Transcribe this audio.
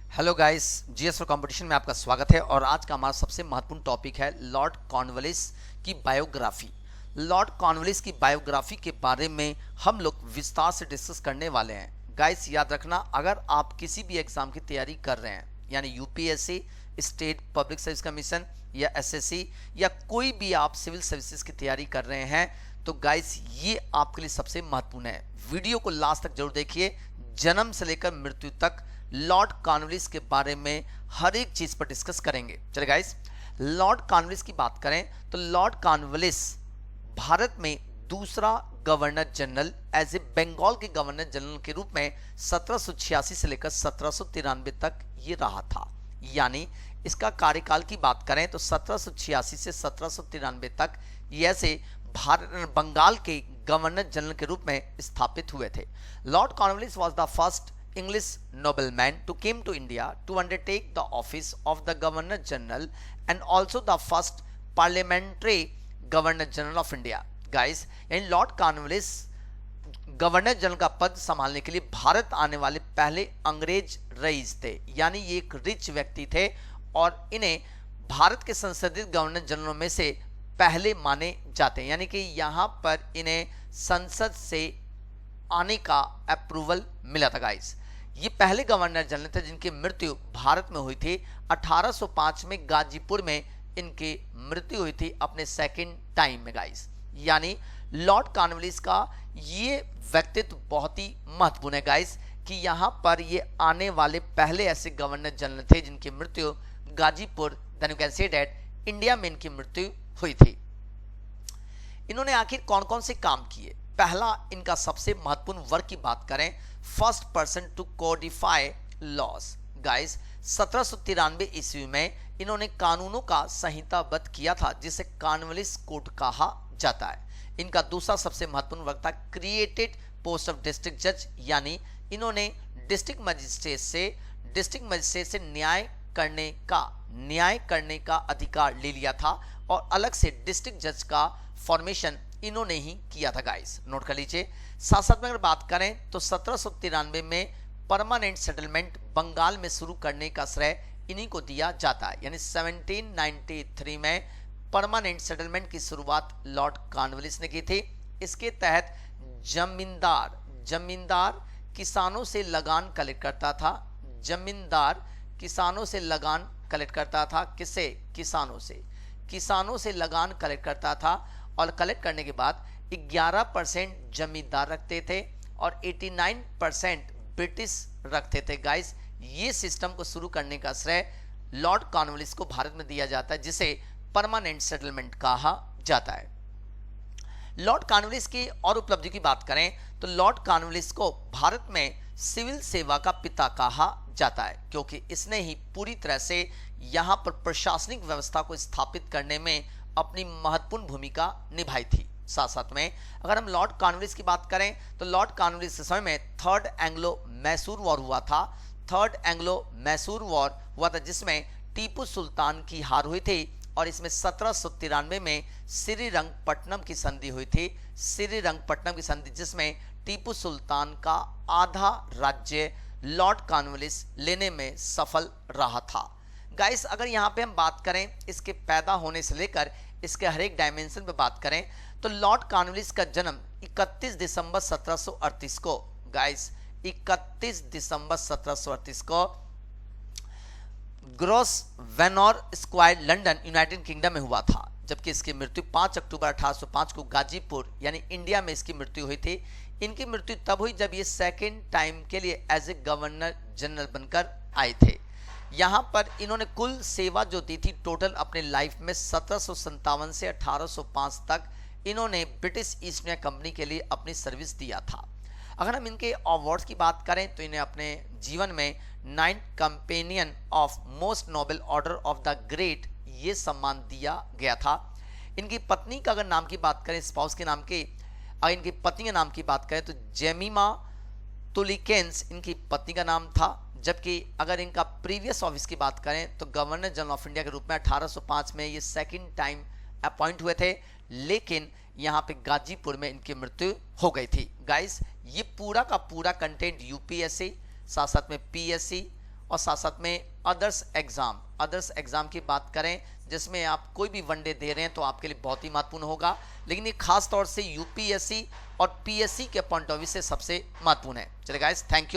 Hello guys, GS for competition में आपका स्वागत है। और आज का हमारा सबसे महत्वपूर्ण टॉपिक है लॉर्ड कॉर्नवालिस की बायोग्राफी। लॉर्ड कॉर्नवालिस की बायोग्राफी के बारे में हम लोग विस्तार से डिस्कस करने वाले हैं। गाइस याद रखना, अगर आप किसी भी एग्जाम की तैयारी कर रहे हैं, यानी UPSC, state public service commission या एसएससी, या कोई भी आप सिविल सर्विसेज की तैयारी कर रहे हैं, तो गाइस ये आपके लिए सबसे महत्वपूर्ण है। वीडियो को लास्ट तक जरूर देखिए। जन्म से लेकर मृत्यु तक लॉर्ड कॉर्नवालिस के बारे में हर एक चीज पर डिस्कस करेंगे। चलिए गाइस, लॉर्ड कॉर्नवालिस की बात करें तो लॉर्ड कॉर्नवालिस भारत में दूसरा governor general as a Bengal के गवर्नर जनरल के रूप में 1786 से लेकर 1793 तक ये रहा था। यानी इसका कार्यकाल की बात करें तो 1786 से 1793 तक ये ऐसे भारत बंगाल के गवर्नर जनरल के रूप में स्थापित हुए थे। Lord Cornwallis was the first English nobleman to came to India to undertake the office of the Governor General and also the first parliamentary Governor General of India. Guys, यानी Lord Cornwallis governor general का पद संभालने के लिए भारत आने वाले पहले अंग्रेज रईस थे। यानी ये एक रिच व्यक्ति थे और इन्हें भारत के संसदीय गवर्नर जनरलों में से पहले माने जाते हैं। यानी कि यहाँ पर इन्हें संसद से आने का अप्रूवल मिला था। गाइस, ये पहले गवर्नर जनरल थे जिनकी मृत्यु भारत में हुई थी। 1805 में गाजीपुर में इनकी मृत्यु हुई थी अपने सेकंड टाइम में। गाइस, यानी लॉर्ड कॉर्नवालिस का ये व्यक्तित्व बहुत ही महत्वपूर्ण है गाइस, कि यहाँ पर ये आने वाले पहले ऐसे गवर्नर जनरल थे जिनकी मृत्यु Ghazipur, then you can say that India में इनकी मृत्यु हुई थी। इन्होंने आखिर कौन कौन से काम किए? पहला, इनका सबसे महत्वपूर्ण वर्क की बात करें, first person to codify laws. Guys, 1793 ईस्वी में इन्होंने कानूनों का संहिताबद्ध किया था, जिसे कॉर्नवालिस कोड कहा जाता है। इनका दूसरा सबसे महत्वपूर्ण वर्क था क्रिएटेड पोस्ट ऑफ डिस्ट्रिक्ट जज। यानी इन्होंने डिस्ट्रिक्ट मजिस्ट्रेट से न्याय करने का अधिकार ले लिया था और अलग से डिस्ट्रिक्ट जज का फॉर्मेशन इन्होंने ही किया था। गाइस, नोट कर लीजिए। साथ साथ में अगर बात करें तो 1793 में परमानेंट सेटलमेंट बंगाल में शुरू करने का श्रेय इन्हीं को दिया जाता है। यानी 1793 में परमानेंट सेटलमेंट की शुरुआत लॉर्ड कॉर्नवालिस ने की थी। इसके तहत जमींदार किसानों से लगान कलेक्ट करता था। जमींदार किसानों से लगान कलेक्ट करता था। किससे? किसानों से लगान कलेक्ट करता था और कलेक्ट करने के बाद 11% जमींदार रखते थे और 89% ब्रिटिश रखते थे। गाइस, ये सिस्टम को शुरू करने का श्रेय लॉर्ड कॉर्नवालिस को भारत में दिया जाता है, जिसे परमानेंट सेटलमेंट कहा जाता है। लॉर्ड कॉर्नवालिस की और उपलब्धि की बात करें तो लॉर्ड कॉर्नवालिस को भारत में सिविल सेवा का पिता कहा जाता है, क्योंकि इसने ही पूरी तरह से यहाँ पर प्रशासनिक व्यवस्था को स्थापित करने में अपनी महत्वपूर्ण भूमिका निभाई थी। साथ साथ में अगर हम लॉर्ड कॉर्नवालिस की बात करें तो लॉर्ड कॉर्नवालिस के समय में थर्ड एंग्लो मैसूर वॉर हुआ था, जिसमें टीपू सुल्तान की हार हुई थी और इसमें 1793 में श्रीरंगपट्टनम की संधि हुई थी। जिसमें टीपू सुल्तान का आधा राज्य लॉर्ड कॉर्नवालिस लेने में सफल रहा था। गाइस, अगर यहाँ पे हम बात करें इसके पैदा होने से लेकर इसके हर एक डायमेंशन पे बात करें तो लॉर्ड कॉर्नवालिस का जन्म 31 दिसंबर 1738 को, गाइस 31 दिसंबर 1738 को ग्रोसवेनर स्क्वायर, लंदन, यूनाइटेड किंगडम में हुआ था। जबकि इसकी मृत्यु 5 अक्टूबर 1805 को गाजीपुर यानी इंडिया में इसकी मृत्यु हुई थी। इनकी मृत्यु तब हुई जब ये सेकेंड टाइम के लिए एज ए गवर्नर जनरल बनकर आए थे। यहाँ पर इन्होंने कुल सेवा जो दी थी टोटल अपने लाइफ में 1757 से 1805 तक इन्होंने ब्रिटिश ईस्ट इंडिया कंपनी के लिए अपनी सर्विस दिया था। अगर हम इनके अवार्ड्स की बात करें तो इन्हें अपने जीवन में 9th companion of most noble order of the great ये सम्मान दिया गया था। इनकी पत्नी का अगर नाम की बात करें, स्पाउस के नाम के, अगर इनकी पत्नी के नाम की बात करें तो जेमिमा तुलिकेंस इनकी पत्नी का नाम था। जबकि अगर इनका प्रीवियस ऑफिस की बात करें तो गवर्नर जनरल ऑफ इंडिया के रूप में 1805 में ये सेकंड टाइम अपॉइंट हुए थे, लेकिन यहाँ पे गाजीपुर में इनकी मृत्यु हो गई थी। गाइस, ये पूरा का पूरा कंटेंट यूपीएससी, साथ साथ में पीएससी और साथ साथ में अदर्स एग्ज़ाम की बात करें जिसमें आप कोई भी वनडे दे रहे हैं तो आपके लिए बहुत ही महत्वपूर्ण होगा, लेकिन ये खास तौर से यूपीएससी और पीएससी के पॉइंट ऑफ व्यू से सबसे महत्वपूर्ण है। चलिए गाइस, थैंक यू।